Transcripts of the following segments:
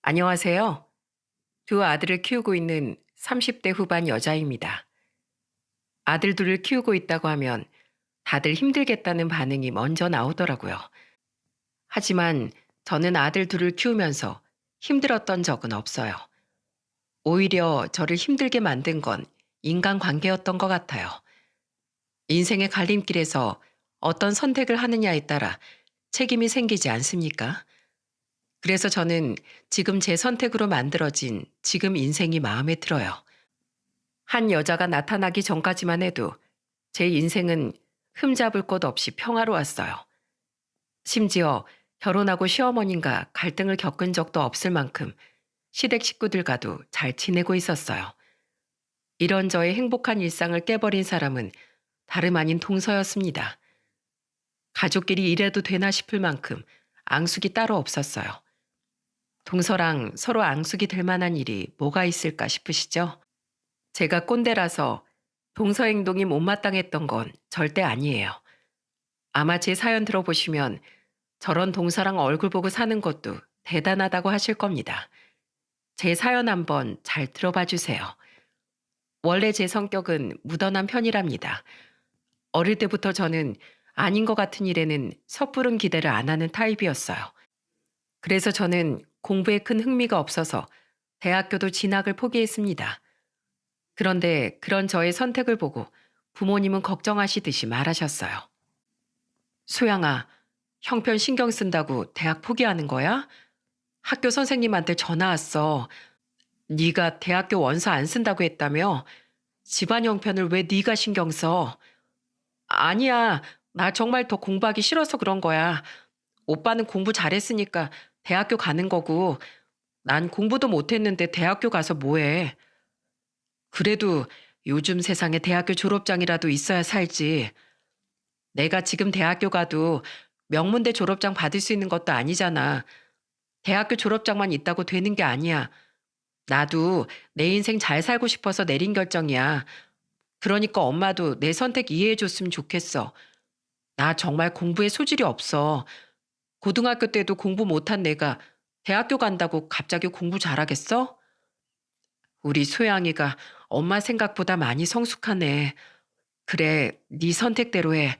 안녕하세요. 두 아들을 키우고 있는 30대 후반 여자입니다. 아들 둘을 키우고 있다고 하면 다들 힘들겠다는 반응이 먼저 나오더라고요. 하지만 저는 아들 둘을 키우면서 힘들었던 적은 없어요. 오히려 저를 힘들게 만든 건 인간관계였던 것 같아요. 인생의 갈림길에서 어떤 선택을 하느냐에 따라 책임이 생기지 않습니까? 그래서 저는 지금 제 선택으로 만들어진 지금 인생이 마음에 들어요. 한 여자가 나타나기 전까지만 해도 제 인생은 흠잡을 곳 없이 평화로웠어요. 심지어 결혼하고 시어머님과 갈등을 겪은 적도 없을 만큼 시댁 식구들과도 잘 지내고 있었어요. 이런 저의 행복한 일상을 깨버린 사람은 다름 아닌 동서였습니다. 가족끼리 이래도 되나 싶을 만큼 앙숙이 따로 없었어요. 동서랑 서로 앙숙이 될 만한 일이 뭐가 있을까 싶으시죠? 제가 꼰대라서 동서 행동이 못마땅했던 건 절대 아니에요. 아마 제 사연 들어보시면 저런 동서랑 얼굴 보고 사는 것도 대단하다고 하실 겁니다. 제 사연 한번 잘 들어봐 주세요. 원래 제 성격은 무던한 편이랍니다. 어릴 때부터 저는 아닌 것 같은 일에는 섣부른 기대를 안 하는 타입이었어요. 그래서 저는 공부에 큰 흥미가 없어서 대학교도 진학을 포기했습니다. 그런데 그런 저의 선택을 보고 부모님은 걱정하시듯이 말하셨어요. 소양아, 형편 신경 쓴다고 대학 포기하는 거야? 학교 선생님한테 전화 왔어. 네가 대학교 원서 안 쓴다고 했다며? 집안 형편을 왜 네가 신경 써? 아니야, 나 정말 더 공부하기 싫어서 그런 거야. 오빠는 공부 잘했으니까 대학교 가는 거고, 난 공부도 못했는데 대학교 가서 뭐해? 그래도 요즘 세상에 대학교 졸업장이라도 있어야 살지. 내가 지금 대학교 가도 명문대 졸업장 받을 수 있는 것도 아니잖아. 대학교 졸업장만 있다고 되는 게 아니야. 나도 내 인생 잘 살고 싶어서 내린 결정이야. 그러니까 엄마도 내 선택 이해해 줬으면 좋겠어. 나 정말 공부에 소질이 없어. 고등학교 때도 공부 못한 내가 대학교 간다고 갑자기 공부 잘하겠어? 우리 소양이가 엄마 생각보다 많이 성숙하네. 그래, 네 선택대로 해.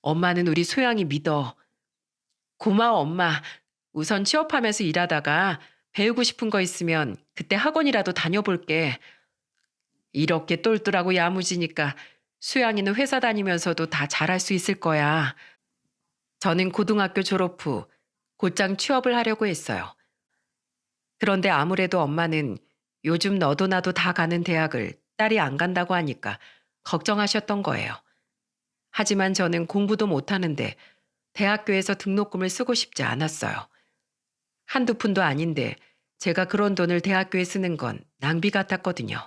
엄마는 우리 소양이 믿어. 고마워, 엄마. 우선 취업하면서 일하다가 배우고 싶은 거 있으면 그때 학원이라도 다녀볼게. 이렇게 똘똘하고 야무지니까 수양이는 회사 다니면서도 다 잘할 수 있을 거야. 저는 고등학교 졸업 후 곧장 취업을 하려고 했어요. 그런데 아무래도 엄마는 요즘 너도 나도 다 가는 대학을 딸이 안 간다고 하니까 걱정하셨던 거예요. 하지만 저는 공부도 못하는데 대학교에서 등록금을 쓰고 싶지 않았어요. 한두 푼도 아닌데 제가 그런 돈을 대학교에 쓰는 건 낭비 같았거든요.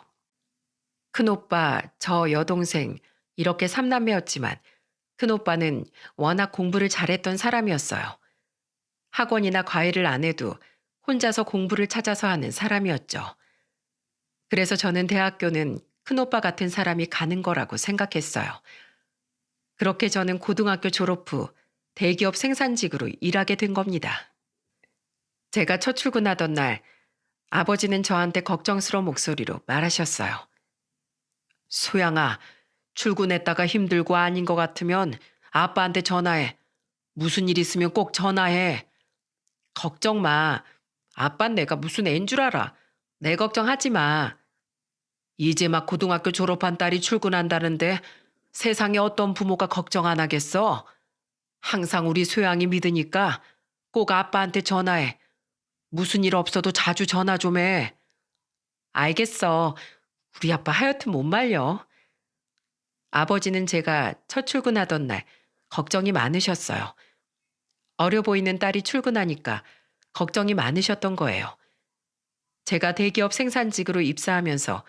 큰오빠, 저 여동생 이렇게 삼남매였지만 큰오빠는 워낙 공부를 잘했던 사람이었어요. 학원이나 과외를 안 해도 혼자서 공부를 찾아서 하는 사람이었죠. 그래서 저는 대학교는 큰오빠 같은 사람이 가는 거라고 생각했어요. 그렇게 저는 고등학교 졸업 후 대기업 생산직으로 일하게 된 겁니다. 제가 첫 출근하던 날 아버지는 저한테 걱정스러운 목소리로 말하셨어요. 소양아, 출근했다가 힘들고 아닌 것 같으면 아빠한테 전화해. 무슨 일 있으면 꼭 전화해. 걱정 마. 아빤 내가 무슨 애인 줄 알아. 내 걱정하지 마. 이제 막 고등학교 졸업한 딸이 출근한다는데 세상에 어떤 부모가 걱정 안 하겠어? 항상 우리 소양이 믿으니까 꼭 아빠한테 전화해. 무슨 일 없어도 자주 전화 좀 해. 알겠어. 우리 아빠 하여튼 못 말려. 아버지는 제가 첫 출근하던 날 걱정이 많으셨어요. 어려 보이는 딸이 출근하니까 걱정이 많으셨던 거예요. 제가 대기업 생산직으로 입사하면서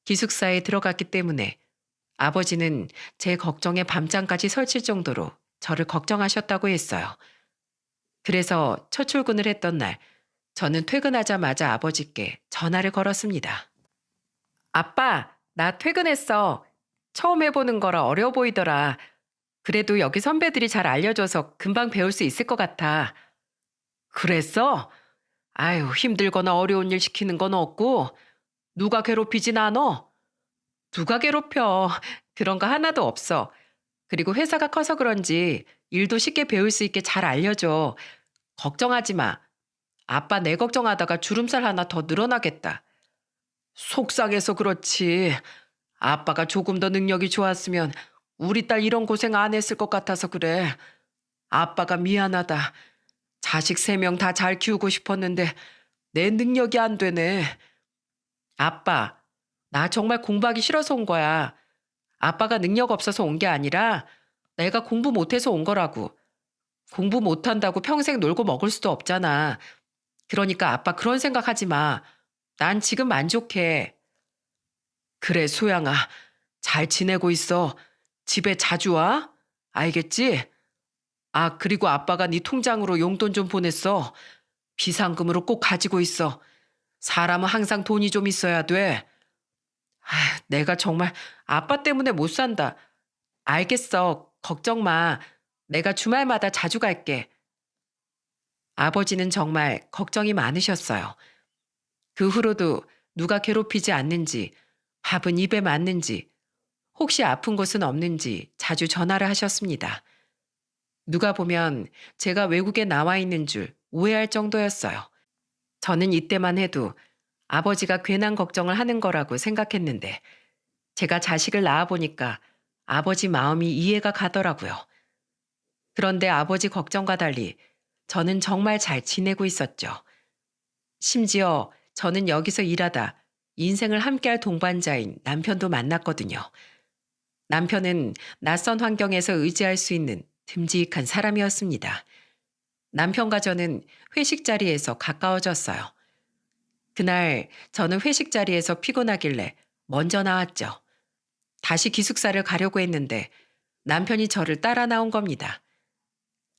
기숙사에 들어갔기 때문에 아버지는 제 걱정에 밤잠까지 설칠 정도로 저를 걱정하셨다고 했어요. 그래서 첫 출근을 했던 날 저는 퇴근하자마자 아버지께 전화를 걸었습니다. 아빠, 나 퇴근했어. 처음 해보는 거라 어려워 보이더라. 그래도 여기 선배들이 잘 알려줘서 금방 배울 수 있을 것 같아. 그랬어? 아유, 힘들거나 어려운 일 시키는 건 없고, 누가 괴롭히진 않어. 누가 괴롭혀. 그런 거 하나도 없어. 그리고 회사가 커서 그런지 일도 쉽게 배울 수 있게 잘 알려줘. 걱정하지 마. 아빠 내 걱정하다가 주름살 하나 더 늘어나겠다. 속상해서 그렇지. 아빠가 조금 더 능력이 좋았으면 우리 딸 이런 고생 안 했을 것 같아서 그래. 아빠가 미안하다. 자식 3명 다 잘 키우고 싶었는데 내 능력이 안 되네. 아빠, 나 정말 공부하기 싫어서 온 거야. 아빠가 능력 없어서 온 게 아니라 내가 공부 못해서 온 거라고. 공부 못한다고 평생 놀고 먹을 수도 없잖아. 그러니까 아빠 그런 생각하지 마. 난 지금 만족해. 그래, 소양아. 잘 지내고 있어. 집에 자주 와? 알겠지? 아, 그리고 아빠가 네 통장으로 용돈 좀 보냈어. 비상금으로 꼭 가지고 있어. 사람은 항상 돈이 좀 있어야 돼. 아, 내가 정말 아빠 때문에 못 산다. 알겠어. 걱정 마. 내가 주말마다 자주 갈게. 아버지는 정말 걱정이 많으셨어요. 그 후로도 누가 괴롭히지 않는지, 밥은 입에 맞는지, 혹시 아픈 곳은 없는지 자주 전화를 하셨습니다. 누가 보면 제가 외국에 나와 있는 줄 오해할 정도였어요. 저는 이때만 해도 아버지가 괜한 걱정을 하는 거라고 생각했는데 제가 자식을 낳아보니까 아버지 마음이 이해가 가더라고요. 그런데 아버지 걱정과 달리 저는 정말 잘 지내고 있었죠. 심지어 저는 여기서 일하다 인생을 함께할 동반자인 남편도 만났거든요. 남편은 낯선 환경에서 의지할 수 있는 듬직한 사람이었습니다. 남편과 저는 회식 자리에서 가까워졌어요. 그날 저는 회식 자리에서 피곤하길래 먼저 나왔죠. 다시 기숙사를 가려고 했는데 남편이 저를 따라 나온 겁니다.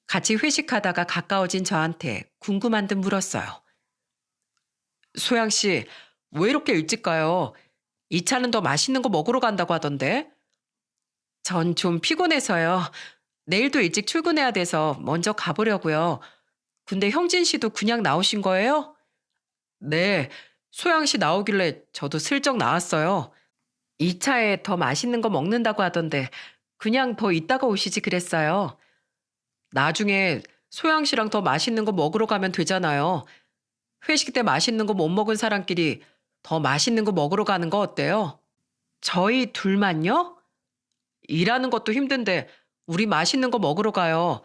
같이 회식하다가 가까워진 저한테 궁금한 듯 물었어요. 소양 씨, 왜 이렇게 일찍 가요? 이 차는 더 맛있는 거 먹으러 간다고 하던데? 전 좀 피곤해서요. 내일도 일찍 출근해야 돼서 먼저 가보려고요. 근데 형진 씨도 그냥 나오신 거예요? 네, 소양 씨 나오길래 저도 슬쩍 나왔어요. 이 차에 더 맛있는 거 먹는다고 하던데 그냥 더 이따가 오시지 그랬어요. 나중에 소양 씨랑 더 맛있는 거 먹으러 가면 되잖아요. 회식 때 맛있는 거 못 먹은 사람끼리 더 맛있는 거 먹으러 가는 거 어때요? 저희 둘만요? 일하는 것도 힘든데 우리 맛있는 거 먹으러 가요.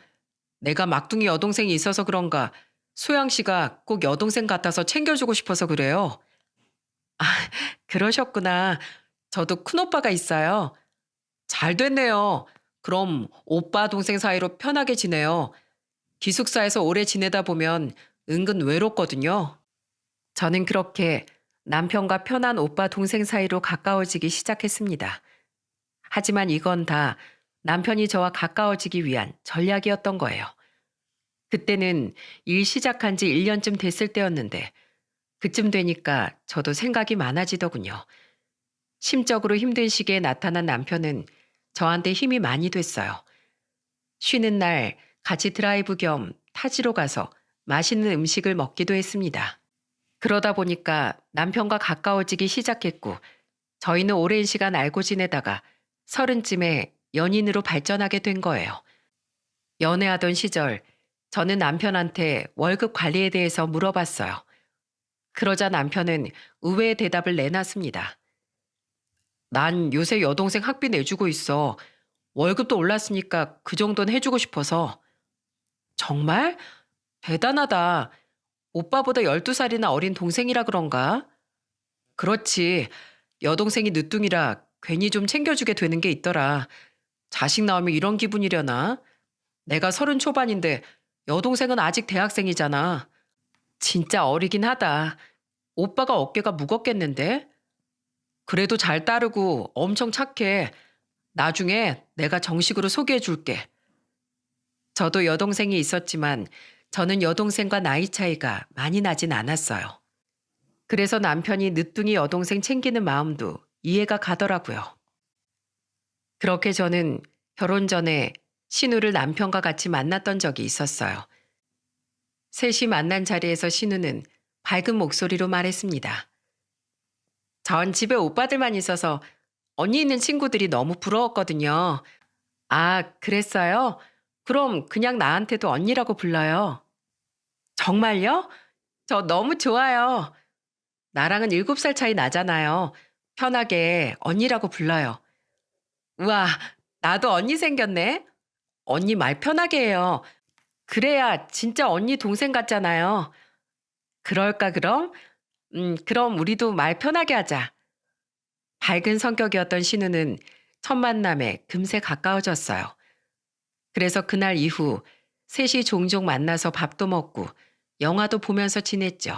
내가 막둥이 여동생이 있어서 그런가 소양 씨가 꼭 여동생 같아서 챙겨주고 싶어서 그래요. 아, 그러셨구나. 저도 큰오빠가 있어요. 잘 됐네요. 그럼 오빠 동생 사이로 편하게 지내요. 기숙사에서 오래 지내다 보면 은근 외롭거든요. 저는 그렇게 남편과 편한 오빠 동생 사이로 가까워지기 시작했습니다. 하지만 이건 다 남편이 저와 가까워지기 위한 전략이었던 거예요. 그때는 일 시작한 지 1년쯤 됐을 때였는데 그쯤 되니까 저도 생각이 많아지더군요. 심적으로 힘든 시기에 나타난 남편은 저한테 힘이 많이 됐어요. 쉬는 날 같이 드라이브 겸 타지로 가서 맛있는 음식을 먹기도 했습니다. 그러다 보니까 남편과 가까워지기 시작했고 저희는 오랜 시간 알고 지내다가 30쯤에 연인으로 발전하게 된 거예요. 연애하던 시절 저는 남편한테 월급 관리에 대해서 물어봤어요. 그러자 남편은 의외의 대답을 내놨습니다. 난 요새 여동생 학비 내주고 있어. 월급도 올랐으니까 그 정도는 해주고 싶어서. 정말? 대단하다. 오빠보다 12살이나 어린 동생이라 그런가? 그렇지. 여동생이 늦둥이라 괜히 좀 챙겨주게 되는 게 있더라. 자식 나오면 이런 기분이려나? 내가 30 초반인데 여동생은 아직 대학생이잖아. 진짜 어리긴 하다. 오빠가 어깨가 무겁겠는데? 그래도 잘 따르고 엄청 착해. 나중에 내가 정식으로 소개해 줄게. 저도 여동생이 있었지만 저는 여동생과 나이 차이가 많이 나진 않았어요. 그래서 남편이 늦둥이 여동생 챙기는 마음도 이해가 가더라고요. 그렇게 저는 결혼 전에 신우를 남편과 같이 만났던 적이 있었어요. 셋이 만난 자리에서 신우는 밝은 목소리로 말했습니다. 전 집에 오빠들만 있어서 언니 있는 친구들이 너무 부러웠거든요. 아, 그랬어요? 그럼 그냥 나한테도 언니라고 불러요. 정말요? 저 너무 좋아요. 나랑은 7살 차이 나잖아요. 편하게 언니라고 불러요. 우와, 나도 언니 생겼네. 언니 말 편하게 해요. 그래야 진짜 언니 동생 같잖아요. 그럴까, 그럼? 그럼 우리도 말 편하게 하자. 밝은 성격이었던 신우는 첫 만남에 금세 가까워졌어요. 그래서 그날 이후 셋이 종종 만나서 밥도 먹고 영화도 보면서 지냈죠.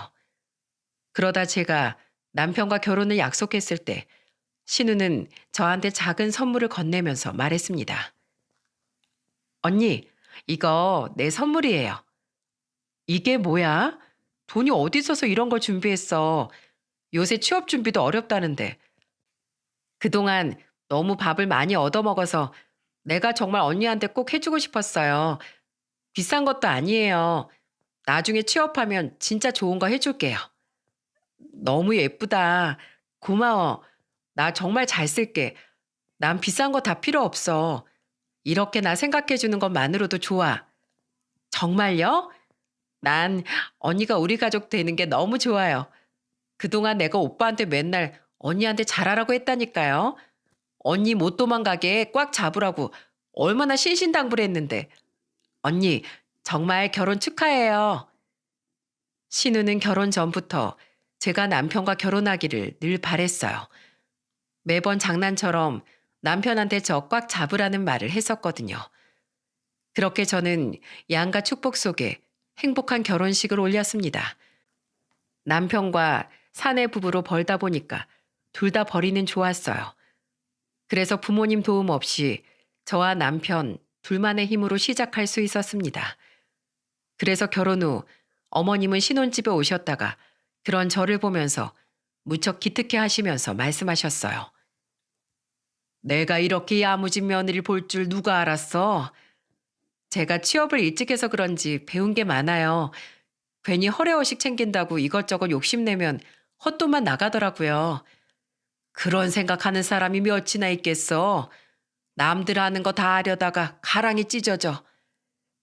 그러다 제가 남편과 결혼을 약속했을 때 신우는 저한테 작은 선물을 건네면서 말했습니다. 언니, 이거 내 선물이에요. 이게 뭐야? 돈이 어디 있어서 이런 걸 준비했어. 요새 취업 준비도 어렵다는데. 그동안 너무 밥을 많이 얻어먹어서 내가 정말 언니한테 꼭 해주고 싶었어요. 비싼 것도 아니에요. 나중에 취업하면 진짜 좋은 거 해줄게요. 너무 예쁘다. 고마워. 나 정말 잘 쓸게. 난 비싼 거 다 필요 없어. 이렇게 나 생각해주는 것만으로도 좋아. 정말요? 난 언니가 우리 가족 되는 게 너무 좋아요. 그동안 내가 오빠한테 맨날 언니한테 잘하라고 했다니까요. 언니 못 도망가게 꽉 잡으라고 얼마나 신신당부를 했는데. 언니, 정말 결혼 축하해요. 신우는 결혼 전부터 제가 남편과 결혼하기를 늘 바랬어요. 매번 장난처럼 남편한테 저 꽉 잡으라는 말을 했었거든요. 그렇게 저는 양가 축복 속에 행복한 결혼식을 올렸습니다. 남편과 사내 부부로 벌다 보니까 둘 다 벌이는 좋았어요. 그래서 부모님 도움 없이 저와 남편 둘만의 힘으로 시작할 수 있었습니다. 그래서 결혼 후 어머님은 신혼집에 오셨다가 그런 저를 보면서 무척 기특해 하시면서 말씀하셨어요. 내가 이렇게 야무진 며느리를 볼 줄 누가 알았어? 제가 취업을 일찍 해서 그런지 배운 게 많아요. 괜히 허례허식 챙긴다고 이것저것 욕심내면 헛돈만 나가더라고요. 그런 생각하는 사람이 몇이나 있겠어. 남들 아는 거 다 아려다가 가랑이 찢어져.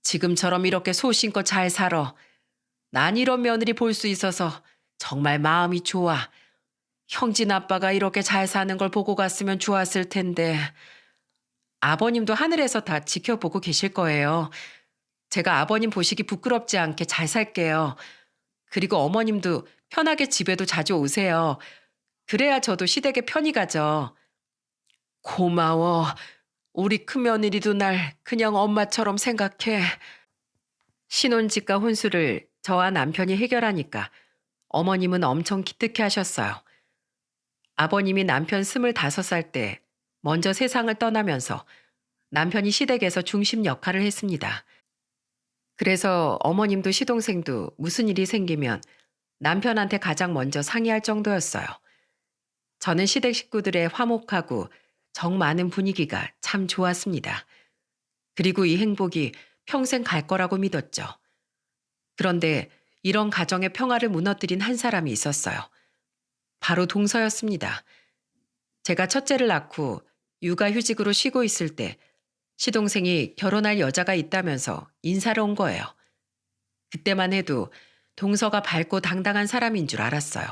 지금처럼 이렇게 소신껏 잘 살아. 난 이런 며느리 볼 수 있어서 정말 마음이 좋아. 형진 아빠가 이렇게 잘 사는 걸 보고 갔으면 좋았을 텐데. 아버님도 하늘에서 다 지켜보고 계실 거예요. 제가 아버님 보시기 부끄럽지 않게 잘 살게요. 그리고 어머님도 편하게 집에도 자주 오세요. 그래야 저도 시댁에 편히 가죠. 고마워. 우리 큰며느리도 날 그냥 엄마처럼 생각해. 신혼집과 혼수를 저와 남편이 해결하니까 어머님은 엄청 기특해 하셨어요. 아버님이 남편 25살 때 먼저 세상을 떠나면서 남편이 시댁에서 중심 역할을 했습니다. 그래서 어머님도 시동생도 무슨 일이 생기면 남편한테 가장 먼저 상의할 정도였어요. 저는 시댁 식구들의 화목하고 정 많은 분위기가 참 좋았습니다. 그리고 이 행복이 평생 갈 거라고 믿었죠. 그런데 이런 가정의 평화를 무너뜨린 한 사람이 있었어요. 바로 동서였습니다. 제가 첫째를 낳고 육아휴직으로 쉬고 있을 때 시동생이 결혼할 여자가 있다면서 인사를 온 거예요. 그때만 해도 동서가 밝고 당당한 사람인 줄 알았어요.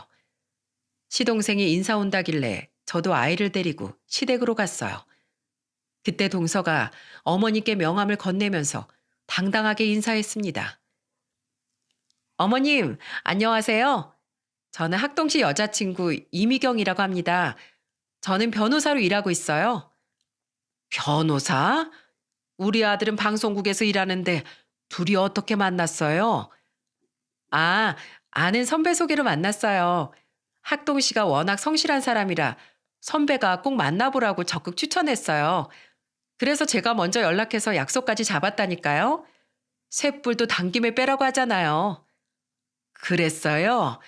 시동생이 인사 온다길래 저도 아이를 데리고 시댁으로 갔어요. 그때 동서가 어머니께 명함을 건네면서 당당하게 인사했습니다. 어머님, 안녕하세요. 저는 학동시 여자친구 이미경이라고 합니다. 저는 변호사로 일하고 있어요. 변호사? 우리 아들은 방송국에서 일하는데 둘이 어떻게 만났어요? 아, 아는 선배 소개로 만났어요. 학동 씨가 워낙 성실한 사람이라 선배가 꼭 만나보라고 적극 추천했어요. 그래서 제가 먼저 연락해서 약속까지 잡았다니까요. 쇳불도 당김에 빼라고 하잖아요. 그랬어요?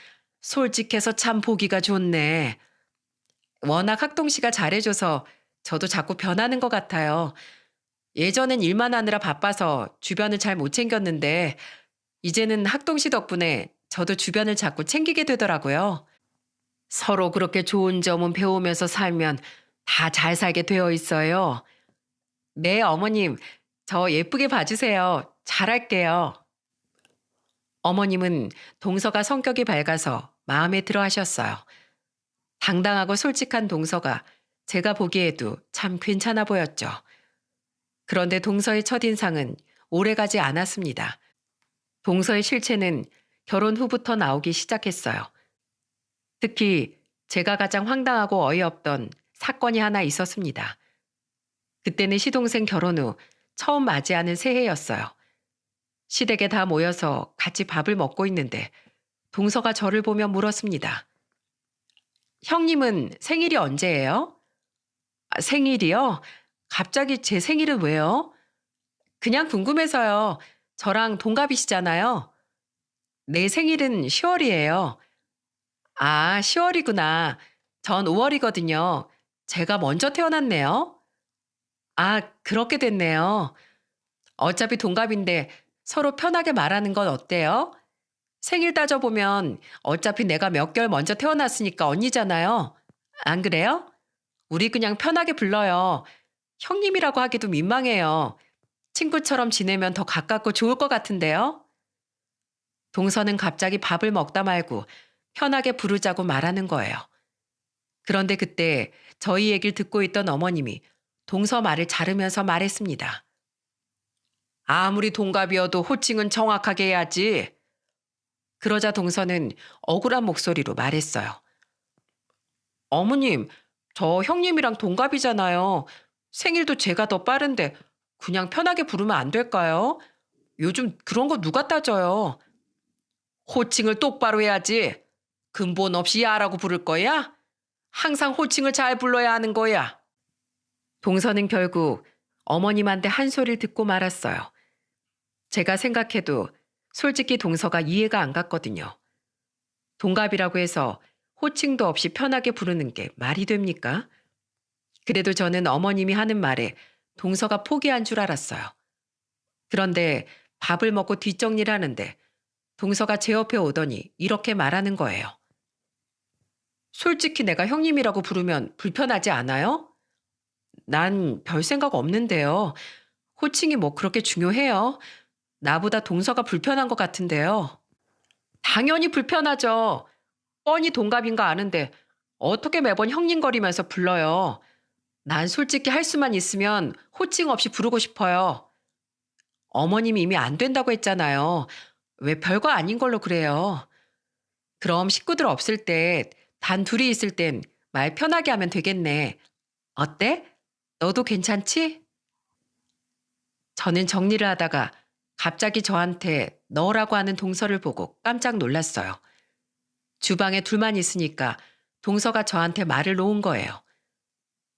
솔직해서 참 보기가 좋네. 워낙 학동 씨가 잘해줘서 저도 자꾸 변하는 것 같아요. 예전엔 일만 하느라 바빠서 주변을 잘 못 챙겼는데 이제는 학동 씨 덕분에 저도 주변을 자꾸 챙기게 되더라고요. 서로 그렇게 좋은 점은 배우면서 살면 다 잘 살게 되어 있어요. 네, 어머님. 저 예쁘게 봐주세요. 잘할게요. 어머님은 동서가 성격이 밝아서 마음에 들어 하셨어요. 당당하고 솔직한 동서가 제가 보기에도 참 괜찮아 보였죠. 그런데 동서의 첫인상은 오래가지 않았습니다. 동서의 실체는 결혼 후부터 나오기 시작했어요. 특히 제가 가장 황당하고 어이없던 사건이 하나 있었습니다. 그때는 시동생 결혼 후 처음 맞이하는 새해였어요. 시댁에 다 모여서 같이 밥을 먹고 있는데 동서가 저를 보며 물었습니다. 형님은 생일이 언제예요? "아, 생일이요? 갑자기 제 생일은 왜요?" "그냥 궁금해서요. 저랑 동갑이시잖아요." "내 생일은 10월이에요." "아, 10월이구나. 전 5월이거든요. 제가 먼저 태어났네요." "아, 그렇게 됐네요. 어차피 동갑인데 서로 편하게 말하는 건 어때요? 생일 따져보면 어차피 내가 몇 개월 먼저 태어났으니까 언니잖아요. 안 그래요? 우리 그냥 편하게 불러요. 형님이라고 하기도 민망해요. 친구처럼 지내면 더 가깝고 좋을 것 같은데요?" 동서는 갑자기 밥을 먹다 말고 편하게 부르자고 말하는 거예요. 그런데 그때 저희 얘기를 듣고 있던 어머님이 동서 말을 자르면서 말했습니다. "아무리 동갑이어도 호칭은 정확하게 해야지." 그러자 동서는 억울한 목소리로 말했어요. "어머님, 저 형님이랑 동갑이잖아요. 생일도 제가 더 빠른데 그냥 편하게 부르면 안 될까요? 요즘 그런 거 누가 따져요. 호칭을 똑바로 해야지. 근본 없이 야라고 부를 거야? 항상 호칭을 잘 불러야 하는 거야." 동서는 결국 어머님한테 한 소리를 듣고 말았어요. 제가 생각해도 솔직히 동서가 이해가 안 갔거든요. 동갑이라고 해서 호칭도 없이 편하게 부르는 게 말이 됩니까? 그래도 저는 어머님이 하는 말에 동서가 포기한 줄 알았어요. 그런데 밥을 먹고 뒷정리를 하는데 동서가 제 옆에 오더니 이렇게 말하는 거예요. "솔직히 내가 형님이라고 부르면 불편하지 않아요? 난 별 생각 없는데요. 호칭이 뭐 그렇게 중요해요? 나보다 동서가 불편한 것 같은데요." "당연히 불편하죠. 뻔히 동갑인 거 아는데 어떻게 매번 형님거리면서 불러요. 난 솔직히 할 수만 있으면 호칭 없이 부르고 싶어요. 어머님이 이미 안 된다고 했잖아요. 왜 별거 아닌 걸로 그래요. 그럼 식구들 없을 때 단 둘이 있을 땐 말 편하게 하면 되겠네. 어때? 너도 괜찮지?" 저는 정리를 하다가 갑자기 저한테 너라고 하는 동서를 보고 깜짝 놀랐어요. 주방에 둘만 있으니까 동서가 저한테 말을 놓은 거예요.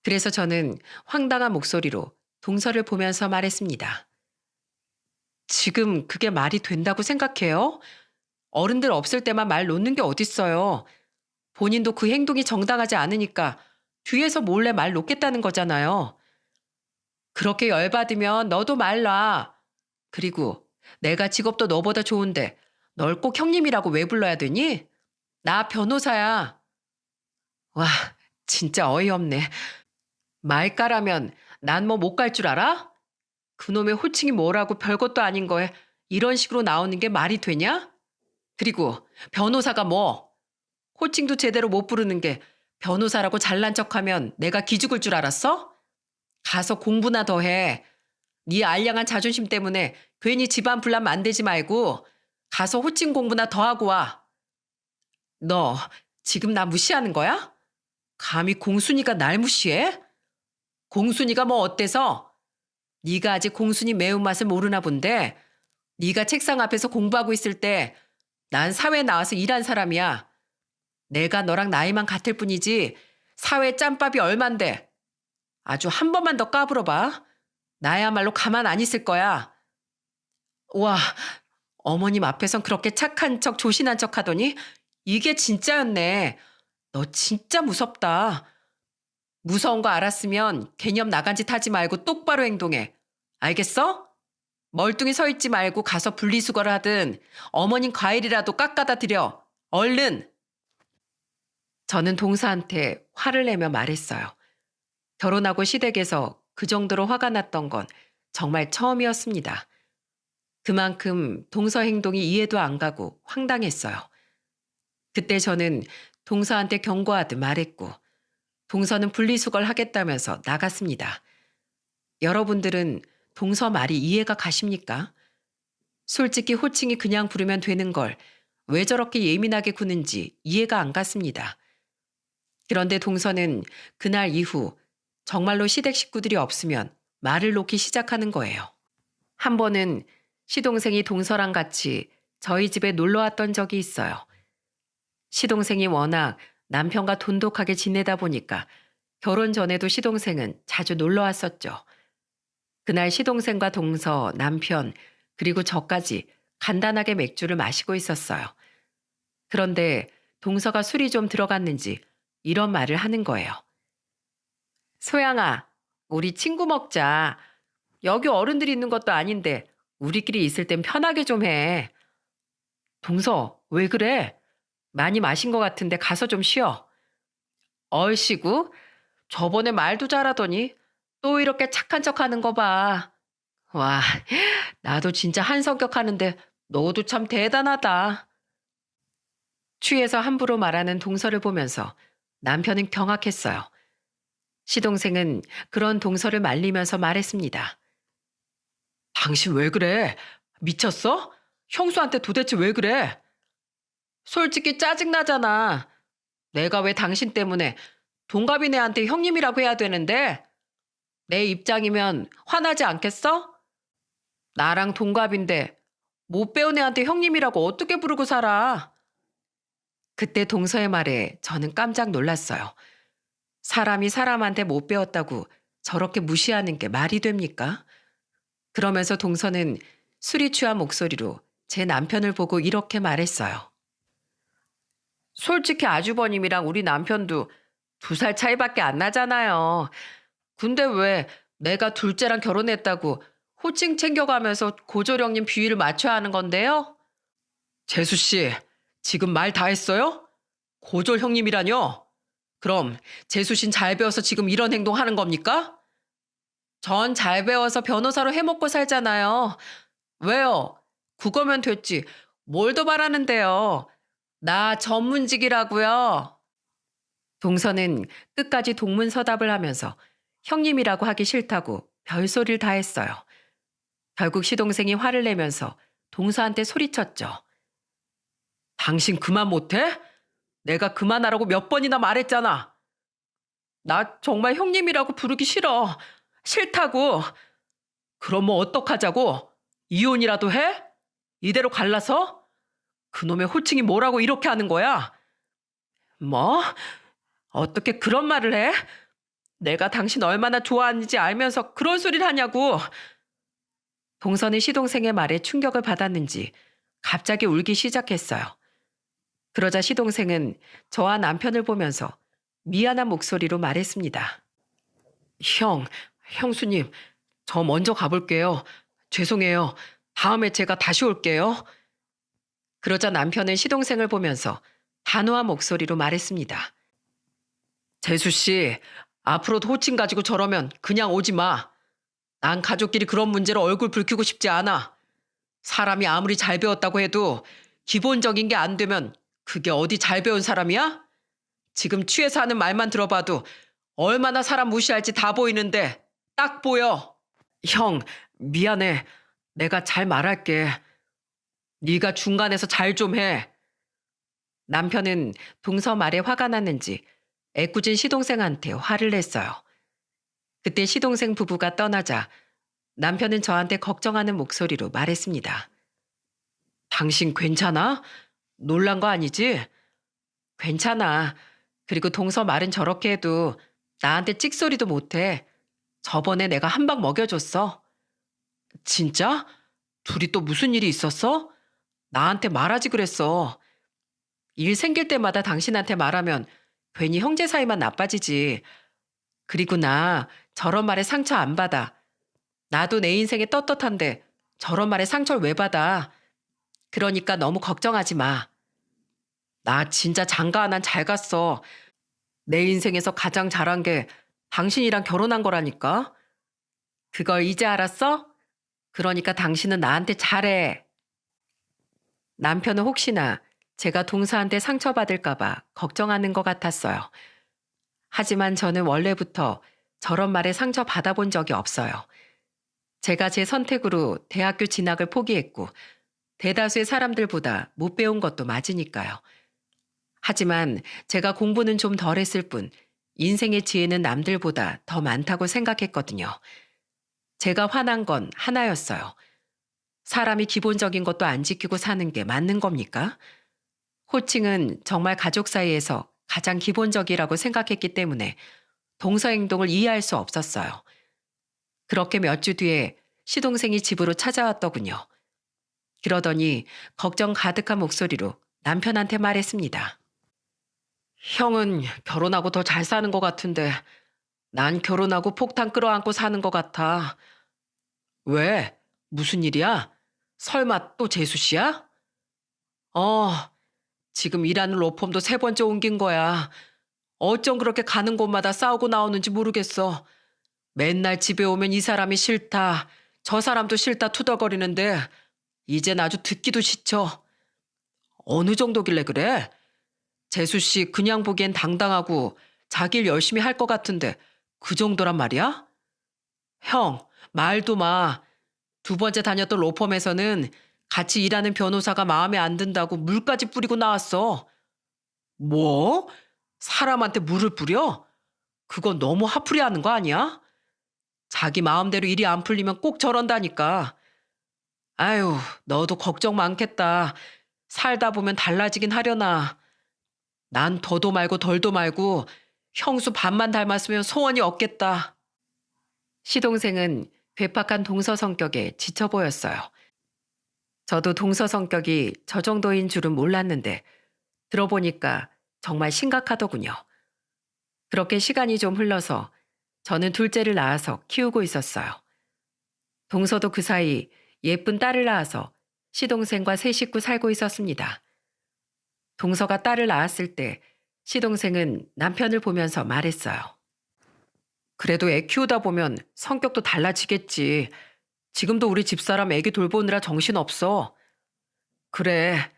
그래서 저는 황당한 목소리로 동서를 보면서 말했습니다. "지금 그게 말이 된다고 생각해요? 어른들 없을 때만 말 놓는 게 어딨어요. 본인도 그 행동이 정당하지 않으니까 뒤에서 몰래 말 놓겠다는 거잖아요. 그렇게 열받으면 너도 말 놔. 그리고 내가 직업도 너보다 좋은데 널 꼭 형님이라고 왜 불러야 되니? 나 변호사야." 와, 진짜 어이없네. 말가라면 난 뭐 못 갈 줄 알아? 그놈의 호칭이 뭐라고 별것도 아닌 거에 이런 식으로 나오는 게 말이 되냐? 그리고 변호사가 뭐? 호칭도 제대로 못 부르는 게 변호사라고 잘난 척하면 내가 기죽을 줄 알았어? 가서 공부나 더 해. 네 알량한 자존심 때문에 괜히 집안 분란 만들지 말고 가서 호칭 공부나 더 하고 와. 너 지금 나 무시하는 거야? 감히 공순이가 날 무시해? 공순이가 뭐 어때서? 네가 아직 공순이 매운맛을 모르나 본데 네가 책상 앞에서 공부하고 있을 때 난 사회에 나와서 일한 사람이야. 내가 너랑 나이만 같을 뿐이지 사회 짬밥이 얼만데. 아주 한 번만 더 까불어봐. 나야말로 가만 안 있을 거야. 와, 어머님 앞에선 그렇게 착한 척 조신한 척 하더니 이게 진짜였네. 너 진짜 무섭다. 무서운 거 알았으면 개념 나간 짓 하지 말고 똑바로 행동해. 알겠어? 멀뚱히 서 있지 말고 가서 분리수거를 하든 어머님 과일이라도 깎아다 드려. 얼른! 저는 동서한테 화를 내며 말했어요. 결혼하고 시댁에서 그 정도로 화가 났던 건 정말 처음이었습니다. 그만큼 동서 행동이 이해도 안 가고 황당했어요. 그때 저는 동서한테 경고하듯 말했고 동서는 분리수거를 하겠다면서 나갔습니다. 여러분들은 동서 말이 이해가 가십니까? 솔직히 호칭이 그냥 부르면 되는 걸 왜 저렇게 예민하게 구는지 이해가 안 갔습니다. 그런데 동서는 그날 이후 정말로 시댁 식구들이 없으면 말을 놓기 시작하는 거예요. 한 번은 시동생이 동서랑 같이 저희 집에 놀러 왔던 적이 있어요. 시동생이 워낙 남편과 돈독하게 지내다 보니까 결혼 전에도 시동생은 자주 놀러 왔었죠. 그날 시동생과 동서, 남편, 그리고 저까지 간단하게 맥주를 마시고 있었어요. 그런데 동서가 술이 좀 들어갔는지 이런 말을 하는 거예요. 소양아, 우리 친구 먹자. 여기 어른들이 있는 것도 아닌데 우리끼리 있을 땐 편하게 좀 해. 동서, 왜 그래? 많이 마신 것 같은데 가서 좀 쉬어. 얼씨구, 저번에 말도 잘하더니 또 이렇게 착한 척 하는 거 봐. 와, 나도 진짜 한성격 하는데 너도 참 대단하다. 취해서 함부로 말하는 동서를 보면서 남편은 경악했어요. 시동생은 그런 동서를 말리면서 말했습니다. 당신 왜 그래? 미쳤어? 형수한테 도대체 왜 그래? 솔직히 짜증나잖아. 내가 왜 당신 때문에 동갑이네한테 형님이라고 해야 되는데? 내 입장이면 화나지 않겠어? 나랑 동갑인데 못 배운 애한테 형님이라고 어떻게 부르고 살아? 그때 동서의 말에 저는 깜짝 놀랐어요. 사람이 사람한테 못 배웠다고 저렇게 무시하는 게 말이 됩니까? 그러면서 동서는 술이 취한 목소리로 제 남편을 보고 이렇게 말했어요. 솔직히 아주버님이랑 우리 남편도 2살 차이밖에 안 나잖아요. 근데 왜 내가 둘째랑 결혼했다고 호칭 챙겨가면서 고조령님 비위를 맞춰야 하는 건데요? 재수 씨, 지금 말 다 했어요? 고졸 형님이라뇨? 그럼 재수 씨는 잘 배워서 지금 이런 행동 하는 겁니까? 전 잘 배워서 변호사로 해먹고 살잖아요. 왜요? 그거면 됐지. 뭘 더 바라는데요. 나 전문직이라고요. 동서는 끝까지 동문서답을 하면서 형님이라고 하기 싫다고 별소리를 다 했어요. 결국 시동생이 화를 내면서 동서한테 소리쳤죠. 당신 그만 못해? 내가 그만하라고 몇 번이나 말했잖아. 나 정말 형님이라고 부르기 싫어. 싫다고. 그럼 뭐 어떡하자고? 이혼이라도 해? 이대로 갈라서? 그놈의 호칭이 뭐라고 이렇게 하는 거야? 뭐? 어떻게 그런 말을 해? 내가 당신 얼마나 좋아하는지 알면서 그런 소리를 하냐고. 동서는 시동생의 말에 충격을 받았는지 갑자기 울기 시작했어요. 그러자 시동생은 저와 남편을 보면서 미안한 목소리로 말했습니다. 형수님, 저 먼저 가볼게요. 죄송해요. 다음에 제가 다시 올게요. 그러자 남편은 시동생을 보면서 단호한 목소리로 말했습니다. 재수씨, 앞으로도 호칭 가지고 저러면 그냥 오지 마. 난 가족끼리 그런 문제로 얼굴 붉히고 싶지 않아. 사람이 아무리 잘 배웠다고 해도 기본적인 게 안 되면 그게 어디 잘 배운 사람이야? 지금 취해서 하는 말만 들어봐도 얼마나 사람 무시할지 다 보이는데 딱 보여. 형, 미안해. 내가 잘 말할게. 네가 중간에서 잘 좀 해. 남편은 동서 말에 화가 났는지 애꿎은 시동생한테 화를 냈어요. 그때 시동생 부부가 떠나자 남편은 저한테 걱정하는 목소리로 말했습니다. 당신 괜찮아? 놀란 거 아니지? 괜찮아. 그리고 동서 말은 저렇게 해도 나한테 찍소리도 못해. 저번에 내가 한 방 먹여줬어. 진짜? 둘이 또 무슨 일이 있었어? 나한테 말하지 그랬어. 일 생길 때마다 당신한테 말하면 괜히 형제 사이만 나빠지지. 그리고 나 저런 말에 상처 안 받아. 나도 내 인생에 떳떳한데 저런 말에 상처를 왜 받아? 그러니까 너무 걱정하지 마. 나 진짜 장가 난 잘 갔어. 내 인생에서 가장 잘한 게 당신이랑 결혼한 거라니까. 그걸 이제 알았어? 그러니까 당신은 나한테 잘해. 남편은 혹시나 제가 동서한테 상처받을까봐 걱정하는 것 같았어요. 하지만 저는 원래부터 저런 말에 상처 받아본 적이 없어요. 제가 제 선택으로 대학교 진학을 포기했고 대다수의 사람들보다 못 배운 것도 맞으니까요. 하지만 제가 공부는 좀 덜 했을 뿐 인생의 지혜는 남들보다 더 많다고 생각했거든요. 제가 화난 건 하나였어요. 사람이 기본적인 것도 안 지키고 사는 게 맞는 겁니까? 호칭은 정말 가족 사이에서 가장 기본적이라고 생각했기 때문에 동서 행동을 이해할 수 없었어요. 그렇게 몇 주 뒤에 시동생이 집으로 찾아왔더군요. 그러더니 걱정 가득한 목소리로 남편한테 말했습니다. 형은 결혼하고 더 잘 사는 것 같은데 난 결혼하고 폭탄 끌어안고 사는 것 같아. 왜? 무슨 일이야? 설마 또 재수 씨야? 어, 지금 일하는 로펌도 세 번째 옮긴 거야. 어쩜 그렇게 가는 곳마다 싸우고 나오는지 모르겠어. 맨날 집에 오면 이 사람이 싫다, 저 사람도 싫다 투덜거리는데 이젠 아주 듣기도 지쳐. 어느 정도길래 그래? 재수 씨 그냥 보기엔 당당하고 자기 일 열심히 할 것 같은데 그 정도란 말이야? 형, 말도 마. 두 번째 다녔던 로펌에서는 같이 일하는 변호사가 마음에 안 든다고 물까지 뿌리고 나왔어. 뭐? 사람한테 물을 뿌려? 그건 너무 화풀이하는 거 아니야? 자기 마음대로 일이 안 풀리면 꼭 저런다니까. 아유, 너도 걱정 많겠다. 살다 보면 달라지긴 하려나. 난 더도 말고 덜도 말고 형수 반만 닮았으면 소원이 없겠다. 시동생은 괴팍한 동서 성격에 지쳐 보였어요. 저도 동서 성격이 저 정도인 줄은 몰랐는데 들어보니까 정말 심각하더군요. 그렇게 시간이 좀 흘러서 저는 둘째를 낳아서 키우고 있었어요. 동서도 그 사이 예쁜 딸을 낳아서 시동생과 세 식구 살고 있었습니다. 동서가 딸을 낳았을 때 시동생은 남편을 보면서 말했어요. 그래도 애 키우다 보면 성격도 달라지겠지. 지금도 우리 집사람 애기 돌보느라 정신없어. 그래,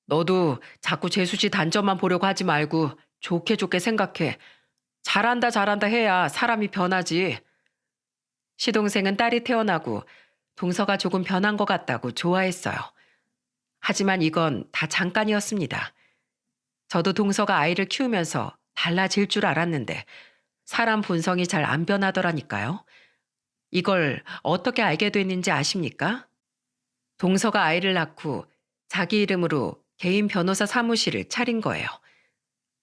너도 자꾸 재수씨 단점만 보려고 하지 말고 좋게 좋게 생각해. 잘한다 잘한다 해야 사람이 변하지. 시동생은 딸이 태어나고 동서가 조금 변한 것 같다고 좋아했어요. 하지만 이건 다 잠깐이었습니다. 저도 동서가 아이를 키우면서 달라질 줄 알았는데 사람 본성이 잘 안 변하더라니까요. 이걸 어떻게 알게 됐는지 아십니까? 동서가 아이를 낳고 자기 이름으로 개인 변호사 사무실을 차린 거예요.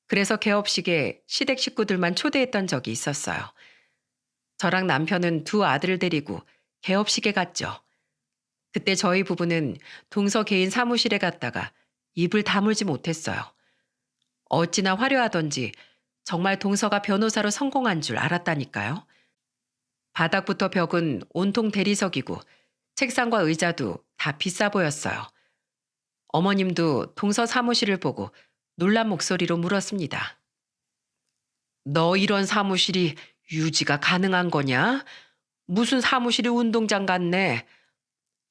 그래서 개업식에 시댁 식구들만 초대했던 적이 있었어요. 저랑 남편은 두 아들을 데리고 개업식에 갔죠. 그때 저희 부부는 동서 개인 사무실에 갔다가 입을 다물지 못했어요. 어찌나 화려하던지 정말 동서가 변호사로 성공한 줄 알았다니까요. 바닥부터 벽은 온통 대리석이고 책상과 의자도 다 비싸 보였어요. 어머님도 동서 사무실을 보고 놀란 목소리로 물었습니다. 너 이런 사무실이 유지가 가능한 거냐? 무슨 사무실이 운동장 같네.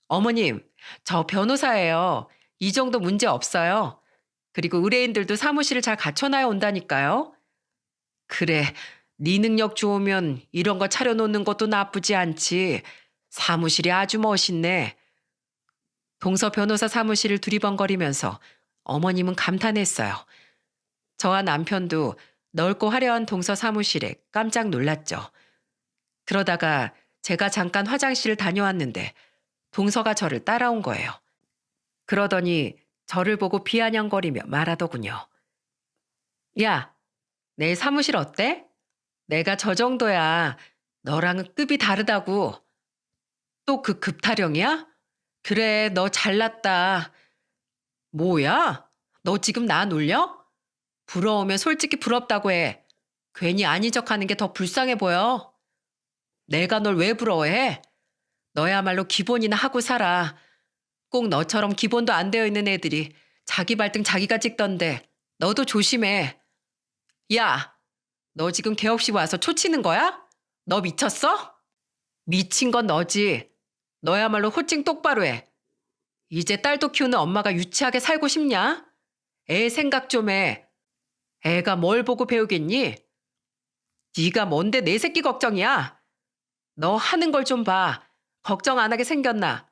어머님, 저 변호사예요. 이 정도 문제 없어요. 그리고 의뢰인들도 사무실을 잘 갖춰놔야 온다니까요. 그래, 네 능력 좋으면 이런 거 차려놓는 것도 나쁘지 않지. 사무실이 아주 멋있네. 동서 변호사 사무실을 두리번거리면서 어머님은 감탄했어요. 저와 남편도 넓고 화려한 동서 사무실에 깜짝 놀랐죠. 그러다가 제가 잠깐 화장실을 다녀왔는데 동서가 저를 따라온 거예요. 그러더니 저를 보고 비아냥거리며 말하더군요. 야, 내 사무실 어때? 내가 저 정도야. 너랑은 급이 다르다고. 또 그 급타령이야? 그래, 너 잘났다. 뭐야? 너 지금 나 놀려? 부러우면 솔직히 부럽다고 해. 괜히 아닌 척하는 게 더 불쌍해 보여. 내가 널 왜 부러워해? 너야말로 기본이나 하고 살아. 꼭 너처럼 기본도 안 되어 있는 애들이 자기 발등 자기가 찍던데 너도 조심해. 야, 너 지금 개 없이 와서 초치는 거야? 너 미쳤어? 미친 건 너지. 너야말로 호칭 똑바로 해. 이제 딸도 키우는 엄마가 유치하게 살고 싶냐? 애 생각 좀 해. 애가 뭘 보고 배우겠니? 네가 뭔데 내 새끼 걱정이야? 너 하는 걸 좀 봐. 걱정 안 하게 생겼나?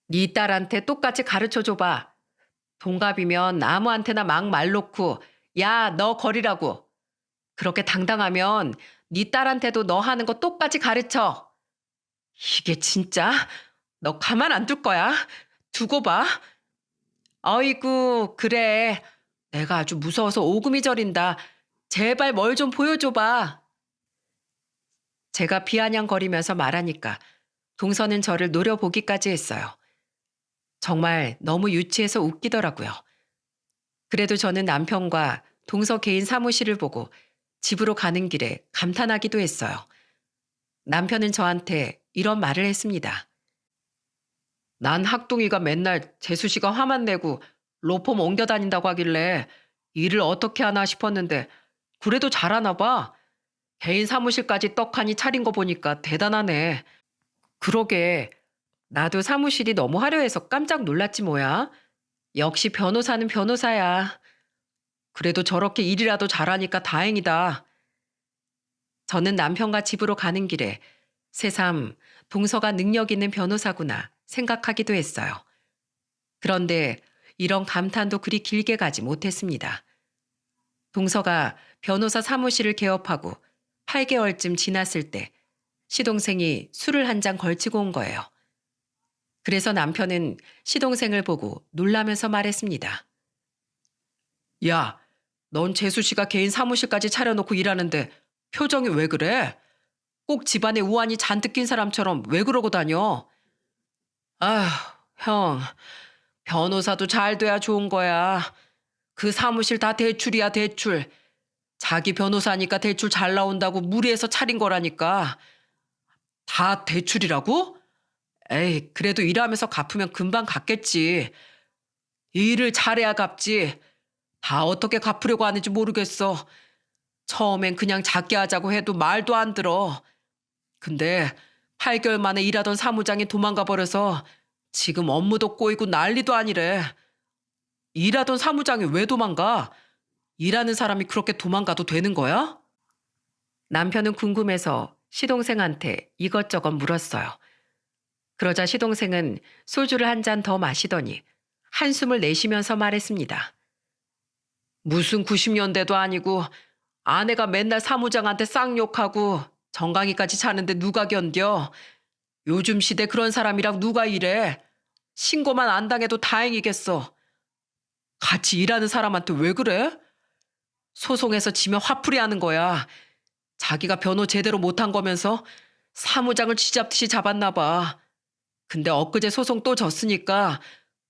네 딸한테 똑같이 가르쳐 줘봐. 동갑이면 아무한테나 막 말 놓고 야, 너 거리라고. 그렇게 당당하면 네 딸한테도 너 하는 거 똑같이 가르쳐. 이게 진짜? 너 가만 안 둘 거야. 두고 봐. 어이구, 그래. 내가 아주 무서워서 오금이 저린다. 제발 뭘 좀 보여줘봐. 제가 비아냥거리면서 말하니까 동서는 저를 노려보기까지 했어요. 정말 너무 유치해서 웃기더라고요. 그래도 저는 남편과 동서 개인 사무실을 보고 집으로 가는 길에 감탄하기도 했어요. 남편은 저한테 이런 말을 했습니다. 난 학둥이가 맨날 재수 씨가 화만 내고 로펌 옮겨 다닌다고 하길래 일을 어떻게 하나 싶었는데 그래도 잘하나 봐. 개인 사무실까지 떡하니 차린 거 보니까 대단하네. 그러게. 나도 사무실이 너무 화려해서 깜짝 놀랐지 뭐야. 역시 변호사는 변호사야. 그래도 저렇게 일이라도 잘하니까 다행이다. 저는 남편과 집으로 가는 길에 새삼 동서가 능력 있는 변호사구나 생각하기도 했어요. 그런데 이런 감탄도 그리 길게 가지 못했습니다. 동서가 변호사 사무실을 개업하고 8개월쯤 지났을 때 시동생이 술을 한 잔 걸치고 온 거예요. 그래서 남편은 시동생을 보고 놀라면서 말했습니다. 야, 넌 재수 씨가 개인 사무실까지 차려놓고 일하는데 표정이 왜 그래? 꼭 집안에 우환이 잔뜩 낀 사람처럼 왜 그러고 다녀? 아휴, 형, 변호사도 잘 돼야 좋은 거야. 그 사무실 다 대출이야, 대출. 자기 변호사니까 대출 잘 나온다고 무리해서 차린 거라니까. 다 대출이라고? 에이, 그래도 일하면서 갚으면 금방 갚겠지. 일을 잘해야 갚지. 다 어떻게 갚으려고 하는지 모르겠어. 처음엔 그냥 작게 하자고 해도 말도 안 들어. 근데 8개월 만에 일하던 사무장이 도망가 버려서 지금 업무도 꼬이고 난리도 아니래. 일하던 사무장이 왜 도망가? 일하는 사람이 그렇게 도망가도 되는 거야? 남편은 궁금해서 시동생한테 이것저것 물었어요. 그러자 시동생은 소주를 한 잔 더 마시더니 한숨을 내쉬면서 말했습니다. 무슨 90년대도 아니고 아내가 맨날 사무장한테 쌍욕하고 정강이까지 자는데 누가 견뎌? 요즘 시대 그런 사람이랑 누가 일해? 신고만 안 당해도 다행이겠어. 같이 일하는 사람한테 왜 그래? 소송에서 지면 화풀이 하는 거야. 자기가 변호 제대로 못한 거면서 사무장을 쥐잡듯이 잡았나 봐. 근데 엊그제 소송 또 졌으니까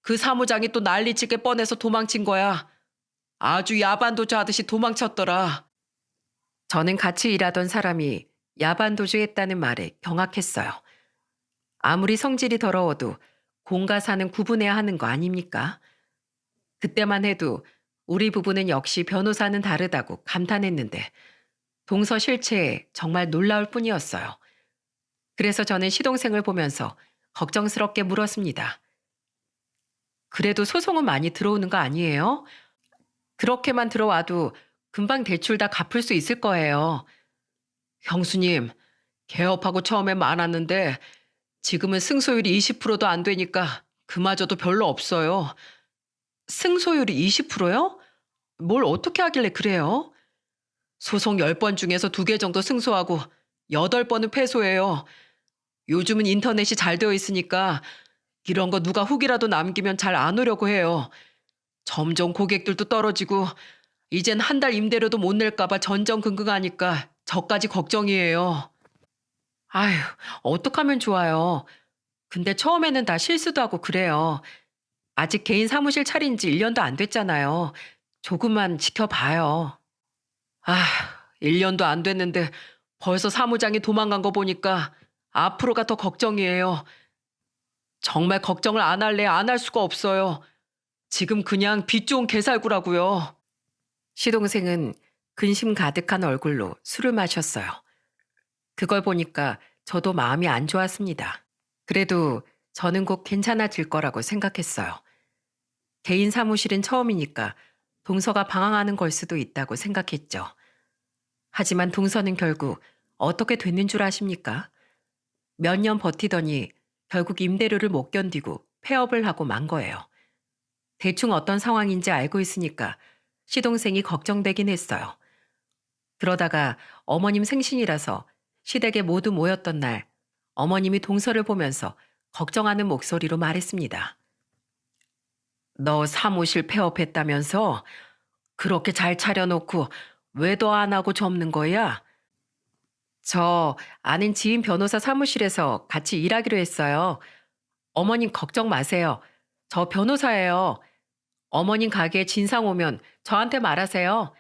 그 사무장이 또 난리치게 뻔해서 도망친 거야. 아주 야반도주 하듯이 도망쳤더라. 저는 같이 일하던 사람이 야반도주했다는 말에 경악했어요. 아무리 성질이 더러워도 공과 사는 구분해야 하는 거 아닙니까? 그때만 해도 우리 부부는 역시 변호사는 다르다고 감탄했는데 동서 실체에 정말 놀라울 뿐이었어요. 그래서 저는 시동생을 보면서 걱정스럽게 물었습니다. 그래도 소송은 많이 들어오는 거 아니에요? 그렇게만 들어와도 금방 대출 다 갚을 수 있을 거예요. 형수님, 개업하고 처음엔 많았는데 지금은 승소율이 20%도 안 되니까 그마저도 별로 없어요. 승소율이 20%요? 뭘 어떻게 하길래 그래요? 소송 10번 중에서 2개 정도 승소하고 8번은 패소해요. 요즘은 인터넷이 잘 되어 있으니까 이런 거 누가 후기라도 남기면 잘 안 오려고 해요. 점점 고객들도 떨어지고 이젠 한 달 임대료도 못 낼까 봐 전전긍긍하니까 저까지 걱정이에요. 아휴, 어떡하면 좋아요. 근데 처음에는 다 실수도 하고 그래요. 아직 개인 사무실 차린 지 1년도 안 됐잖아요. 조금만 지켜봐요. 아, 1년도 안 됐는데 벌써 사무장이 도망간 거 보니까 앞으로가 더 걱정이에요. 정말 걱정을 안 할래 안 할 수가 없어요. 지금 그냥 빚 좋은 개살구라고요. 시동생은 근심 가득한 얼굴로 술을 마셨어요. 그걸 보니까 저도 마음이 안 좋았습니다. 그래도 저는 곧 괜찮아질 거라고 생각했어요. 개인 사무실은 처음이니까 동서가 방황하는 걸 수도 있다고 생각했죠. 하지만 동서는 결국 어떻게 됐는 줄 아십니까? 몇 년 버티더니 결국 임대료를 못 견디고 폐업을 하고 만 거예요. 대충 어떤 상황인지 알고 있으니까 시동생이 걱정되긴 했어요. 그러다가 어머님 생신이라서 시댁에 모두 모였던 날 어머님이 동서를 보면서 걱정하는 목소리로 말했습니다. 너 사무실 폐업했다면서? 그렇게 잘 차려놓고 왜 더 안 하고 접는 거야? 저 아는 지인 변호사 사무실에서 같이 일하기로 했어요. 어머님 걱정 마세요. 저 변호사예요. 어머님 가게에 진상 오면 저한테 말하세요.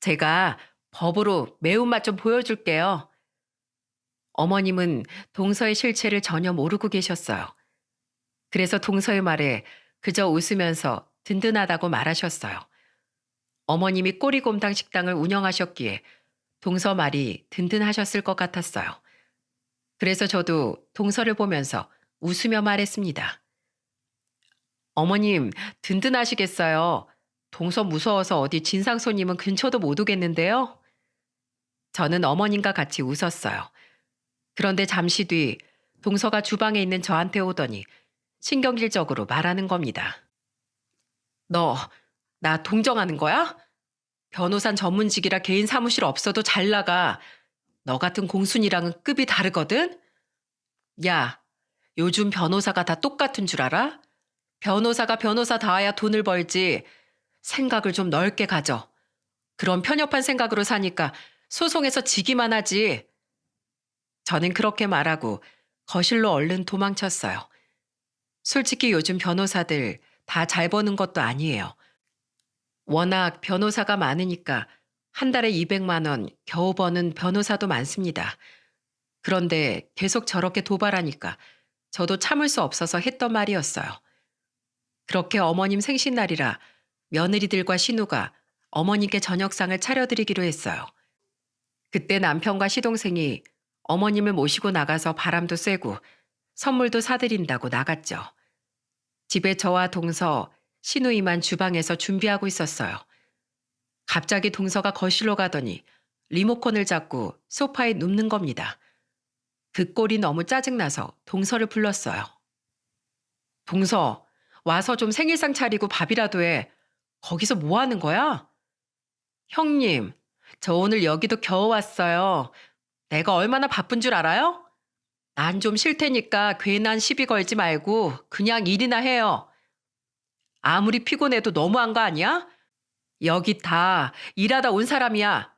제가 법으로 매운맛 좀 보여줄게요. 어머님은 동서의 실체를 전혀 모르고 계셨어요. 그래서 동서의 말에 그저 웃으면서 든든하다고 말하셨어요. 어머님이 꼬리곰탕 식당을 운영하셨기에 동서 말이 든든하셨을 것 같았어요. 그래서 저도 동서를 보면서 웃으며 말했습니다. 어머님, 든든하시겠어요. 동서 무서워서 어디 진상 손님은 근처도 못 오겠는데요? 저는 어머님과 같이 웃었어요. 그런데 잠시 뒤 동서가 주방에 있는 저한테 오더니 신경질적으로 말하는 겁니다. 너, 나 동정하는 거야? 변호사 전문직이라 개인 사무실 없어도 잘 나가. 너 같은 공순이랑은 급이 다르거든? 야, 요즘 변호사가 다 똑같은 줄 알아? 변호사가 변호사 다와야 돈을 벌지. 생각을 좀 넓게 가져. 그런 편협한 생각으로 사니까 소송에서 지기만 하지. 저는 그렇게 말하고 거실로 얼른 도망쳤어요. 솔직히 요즘 변호사들 다 잘 버는 것도 아니에요. 워낙 변호사가 많으니까 한 달에 200만 원 겨우 버는 변호사도 많습니다. 그런데 계속 저렇게 도발하니까 저도 참을 수 없어서 했던 말이었어요. 그렇게 어머님 생신날이라 며느리들과 신우가 어머님께 저녁상을 차려드리기로 했어요. 그때 남편과 시동생이 어머님을 모시고 나가서 바람도 쐬고 선물도 사드린다고 나갔죠. 집에 저와 동서, 신우이만 주방에서 준비하고 있었어요. 갑자기 동서가 거실로 가더니 리모컨을 잡고 소파에 눕는 겁니다. 그 꼴이 너무 짜증나서 동서를 불렀어요. 동서, 와서 좀 생일상 차리고 밥이라도 해. 거기서 뭐 하는 거야? 형님, 저 오늘 여기도 겨우 왔어요. 내가 얼마나 바쁜 줄 알아요? 난 좀 쉴 테니까 괜한 시비 걸지 말고 그냥 일이나 해요. 아무리 피곤해도 너무한 거 아니야? 여기 다 일하다 온 사람이야.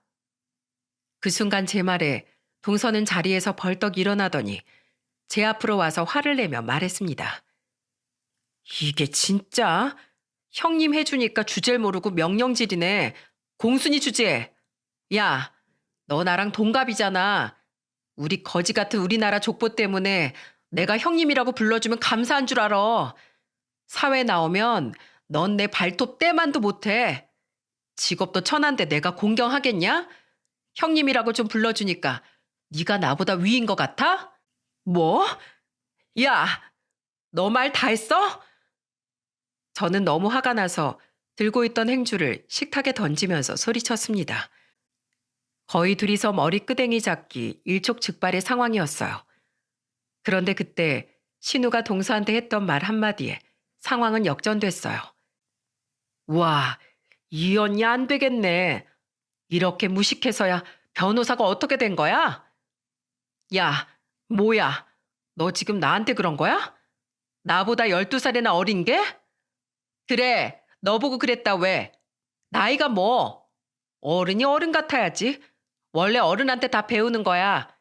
그 순간 제 말에 동서는 자리에서 벌떡 일어나더니 제 앞으로 와서 화를 내며 말했습니다. 이게 진짜? 형님 해주니까 주제를 모르고 명령질이네. 공순이 주제. 야, 너 나랑 동갑이잖아. 우리 거지 같은 우리나라 족보 때문에 내가 형님이라고 불러주면 감사한 줄 알아. 사회 나오면 넌 내 발톱 떼만도 못해. 직업도 천한데 내가 공경하겠냐? 형님이라고 좀 불러주니까 네가 나보다 위인 것 같아? 뭐? 야, 너 말 다 했어? 저는 너무 화가 나서 들고 있던 행주를 식탁에 던지면서 소리쳤습니다. 거의 둘이서 머리 끄댕이 잡기 일촉즉발의 상황이었어요. 그런데 그때 신우가 동서한테 했던 말 한마디에 상황은 역전됐어요. 와, 이 언니 안 되겠네. 이렇게 무식해서야 변호사가 어떻게 된 거야? 야, 뭐야? 너 지금 나한테 그런 거야? 나보다 12살이나 어린 게? 그래, 너 보고 그랬다 왜? 나이가 뭐? 어른이 어른 같아야지. 원래 어른한테 다 배우는 거야.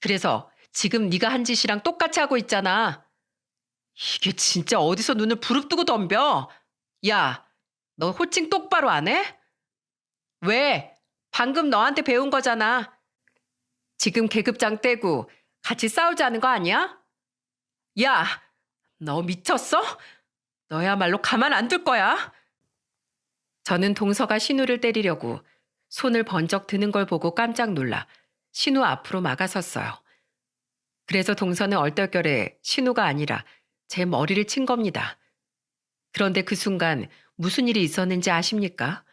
그래서 지금 네가 한 짓이랑 똑같이 하고 있잖아. 이게 진짜 어디서 눈을 부릅뜨고 덤벼? 야, 너 호칭 똑바로 안 해? 왜? 방금 너한테 배운 거잖아. 지금 계급장 떼고 같이 싸우자는 거 아니야? 야, 너 미쳤어? 너야말로 가만 안 둘 거야. 저는 동서가 신우를 때리려고 손을 번쩍 드는 걸 보고 깜짝 놀라 신우 앞으로 막아섰어요. 그래서 동서는 얼떨결에 신우가 아니라 제 머리를 친 겁니다. 그런데 그 순간 무슨 일이 있었는지 아십니까?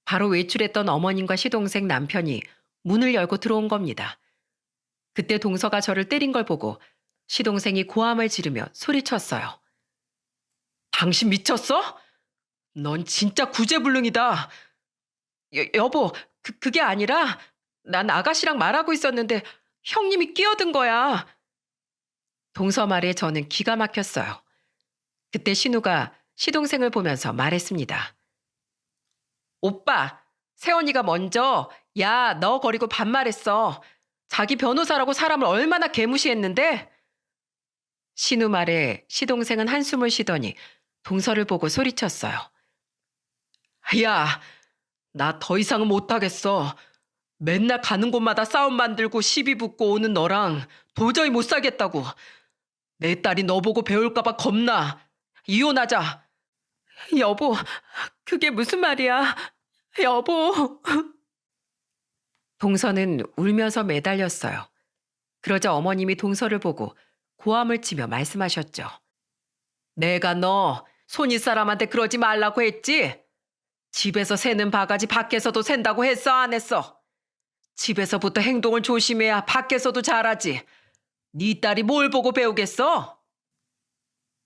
바로 외출했던 어머님과 시동생 남편이 문을 열고 들어온 겁니다. 그때 동서가 저를 때린 걸 보고 시동생이 고함을 지르며 소리쳤어요. 당신 미쳤어? 넌 진짜 구제불능이다. 여보, 그게 아니라 난 아가씨랑 말하고 있었는데 형님이 끼어든 거야. 동서 말에 저는 기가 막혔어요. 그때 신우가 시동생을 보면서 말했습니다. 오빠, 세원이가 먼저 야, 너 거리고 반말했어. 자기 변호사라고 사람을 얼마나 개무시했는데? 신우 말에 시동생은 한숨을 쉬더니 동서를 보고 소리쳤어요. 야, 나 더 이상은 못하겠어. 맨날 가는 곳마다 싸움 만들고 시비 붙고 오는 너랑 도저히 못 살겠다고. 내 딸이 너 보고 배울까봐 겁나. 이혼하자. 여보, 그게 무슨 말이야. 여보. 동서는 울면서 매달렸어요. 그러자 어머님이 동서를 보고 고함을 치며 말씀하셨죠. 내가 너 손윗 사람한테 그러지 말라고 했지? 집에서 새는 바가지 밖에서도 샌다고 했어, 안 했어? 집에서부터 행동을 조심해야 밖에서도 잘하지. 네 딸이 뭘 보고 배우겠어?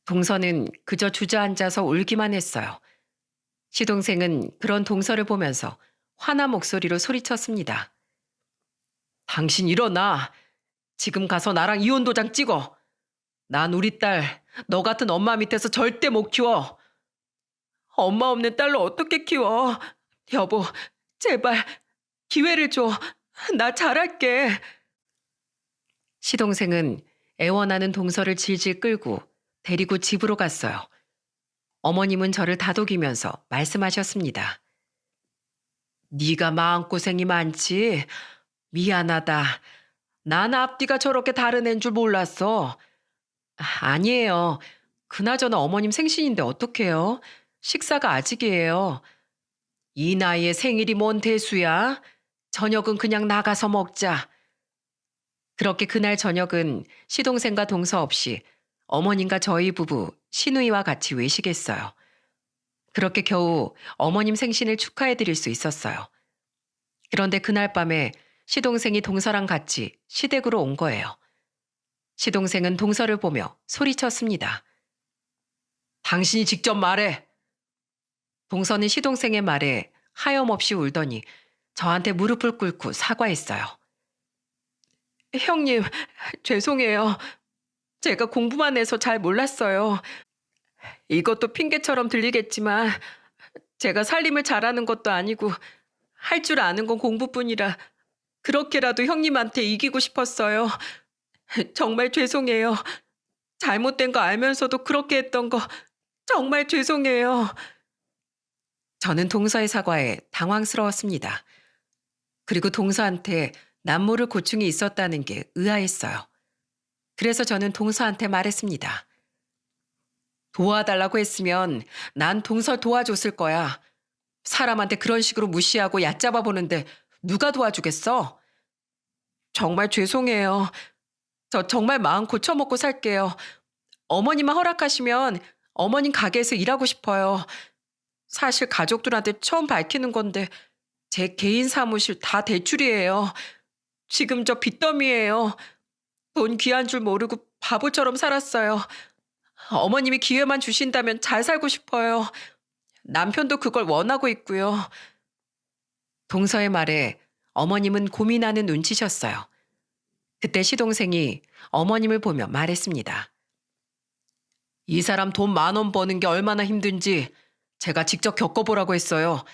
동서는 그저 주저앉아서 울기만 했어요. 시동생은 그런 동서를 보면서 화난 목소리로 소리쳤습니다. 당신 일어나. 지금 가서 나랑 이혼 도장 찍어. 난 우리 딸, 너 같은 엄마 밑에서 절대 못 키워. 엄마 없는 딸로 어떻게 키워? 여보, 제발 기회를 줘. 나 잘할게. 시동생은 애원하는 동서를 질질 끌고 데리고 집으로 갔어요. 어머님은 저를 다독이면서 말씀하셨습니다. 네가 마음고생이 많지? 미안하다. 난 앞뒤가 저렇게 다른 애인 줄 몰랐어. 아니에요. 그나저나 어머님 생신인데 어떡해요? 식사가 아직이에요. 이 나이에 생일이 뭔 대수야? 저녁은 그냥 나가서 먹자. 그렇게 그날 저녁은 시동생과 동서 없이 어머님과 저희 부부 시누이와 같이 외식했어요. 그렇게 겨우 어머님 생신을 축하해 드릴 수 있었어요. 그런데 그날 밤에 시동생이 동서랑 같이 시댁으로 온 거예요. 시동생은 동서를 보며 소리쳤습니다. 당신이 직접 말해. 동서는 시동생의 말에 하염없이 울더니 저한테 무릎을 꿇고 사과했어요. 형님, 죄송해요. 제가 공부만 해서 잘 몰랐어요. 이것도 핑계처럼 들리겠지만 제가 살림을 잘하는 것도 아니고 할 줄 아는 건 공부뿐이라 그렇게라도 형님한테 이기고 싶었어요. 정말 죄송해요. 잘못된 거 알면서도 그렇게 했던 거 정말 죄송해요. 저는 동서의 사과에 당황스러웠습니다. 그리고 동서한테 남모를 고충이 있었다는 게 의아했어요. 그래서 저는 동서한테 말했습니다. 도와달라고 했으면 난 동서 도와줬을 거야. 사람한테 그런 식으로 무시하고 얕잡아 보는데 누가 도와주겠어? 정말 죄송해요. 저 정말 마음 고쳐먹고 살게요. 어머님만 허락하시면 어머님 가게에서 일하고 싶어요. 사실 가족들한테 처음 밝히는 건데 제 개인 사무실 다 대출이에요. 지금 저 빚더미예요. 돈 귀한 줄 모르고 바보처럼 살았어요. 어머님이 기회만 주신다면 잘 살고 싶어요. 남편도 그걸 원하고 있고요. 동서의 말에 어머님은 고민하는 눈치셨어요. 그때 시동생이 어머님을 보며 말했습니다. 이 사람 돈 10,000원 버는 게 얼마나 힘든지 제가 직접 겪어보라고 했어요.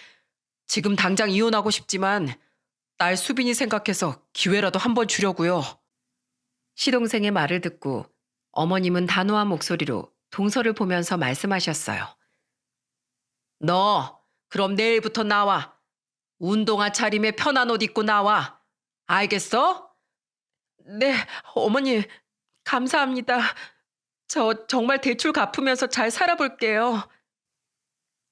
지금 당장 이혼하고 싶지만 딸 수빈이 생각해서 기회라도 한번 주려고요. 시동생의 말을 듣고 어머님은 단호한 목소리로 동서를 보면서 말씀하셨어요. 너 그럼 내일부터 나와. 운동화 차림에 편한 옷 입고 나와. 알겠어? 네, 어머니, 감사합니다. 저 정말 대출 갚으면서 잘 살아볼게요.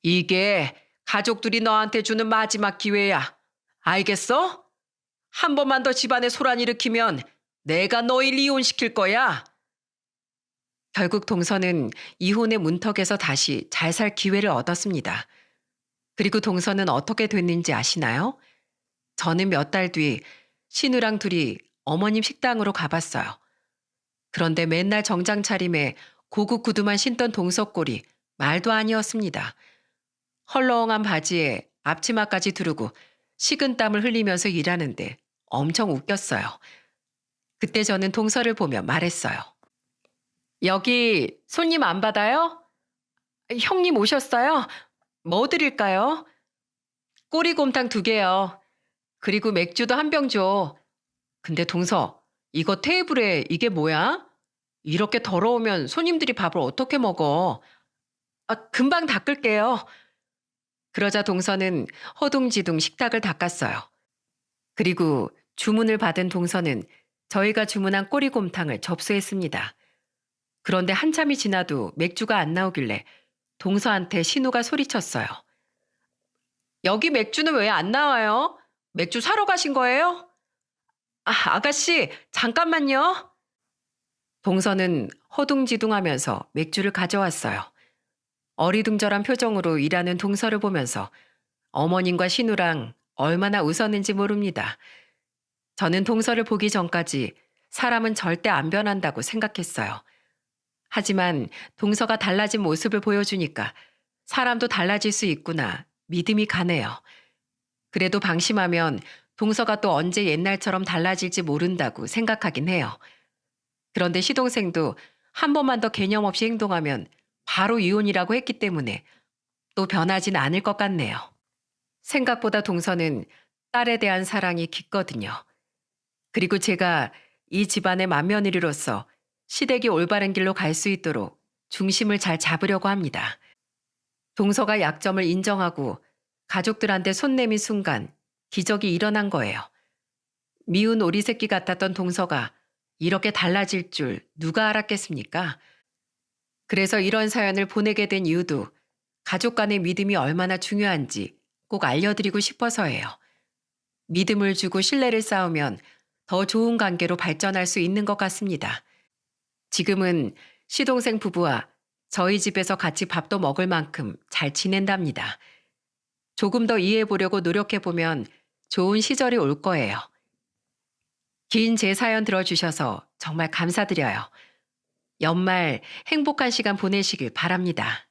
이게 가족들이 너한테 주는 마지막 기회야. 알겠어? 한 번만 더 집안에 소란 일으키면 내가 너희 이혼시킬 거야. 결국 동서는 이혼의 문턱에서 다시 잘 살 기회를 얻었습니다. 그리고 동서는 어떻게 됐는지 아시나요? 저는 몇 달 뒤 신우랑 둘이 어머님 식당으로 가봤어요. 그런데 맨날 정장 차림에 고급 구두만 신던 동서꼴이 말도 아니었습니다. 헐렁한 바지에 앞치마까지 두르고 식은땀을 흘리면서 일하는데 엄청 웃겼어요. 그때 저는 동서를 보며 말했어요. 여기 손님 안 받아요? 형님 오셨어요? 뭐 드릴까요? 꼬리곰탕 2개요. 그리고 맥주도 한 병 줘. 근데 동서, 이거 테이블에 이게 뭐야? 이렇게 더러우면 손님들이 밥을 어떻게 먹어? 금방 닦을게요. 그러자 동서는 허둥지둥 식탁을 닦았어요. 그리고 주문을 받은 동서는 저희가 주문한 꼬리곰탕을 접수했습니다. 그런데 한참이 지나도 맥주가 안 나오길래 동서한테 신우가 소리쳤어요. 여기 맥주는 왜 안 나와요? 맥주 사러 가신 거예요? 아가씨, 잠깐만요. 동서는 허둥지둥하면서 맥주를 가져왔어요. 어리둥절한 표정으로 일하는 동서를 보면서 어머님과 신우랑 얼마나 웃었는지 모릅니다. 저는 동서를 보기 전까지 사람은 절대 안 변한다고 생각했어요. 하지만 동서가 달라진 모습을 보여주니까 사람도 달라질 수 있구나 믿음이 가네요. 그래도 방심하면 동서가 또 언제 옛날처럼 달라질지 모른다고 생각하긴 해요. 그런데 시동생도 한 번만 더 개념 없이 행동하면 바로 이혼이라고 했기 때문에 또 변하진 않을 것 같네요. 생각보다 동서는 딸에 대한 사랑이 깊거든요. 그리고 제가 이 집안의 맏며느리로서 시댁이 올바른 길로 갈 수 있도록 중심을 잘 잡으려고 합니다. 동서가 약점을 인정하고 가족들한테 손 내민 순간 기적이 일어난 거예요. 미운 오리새끼 같았던 동서가 이렇게 달라질 줄 누가 알았겠습니까? 그래서 이런 사연을 보내게 된 이유도 가족 간의 믿음이 얼마나 중요한지 꼭 알려드리고 싶어서예요. 믿음을 주고 신뢰를 쌓으면 더 좋은 관계로 발전할 수 있는 것 같습니다. 지금은 시동생 부부와 저희 집에서 같이 밥도 먹을 만큼 잘 지낸답니다. 조금 더 이해해보려고 노력해보면 좋은 시절이 올 거예요. 긴 제 사연 들어주셔서 정말 감사드려요. 연말 행복한 시간 보내시길 바랍니다.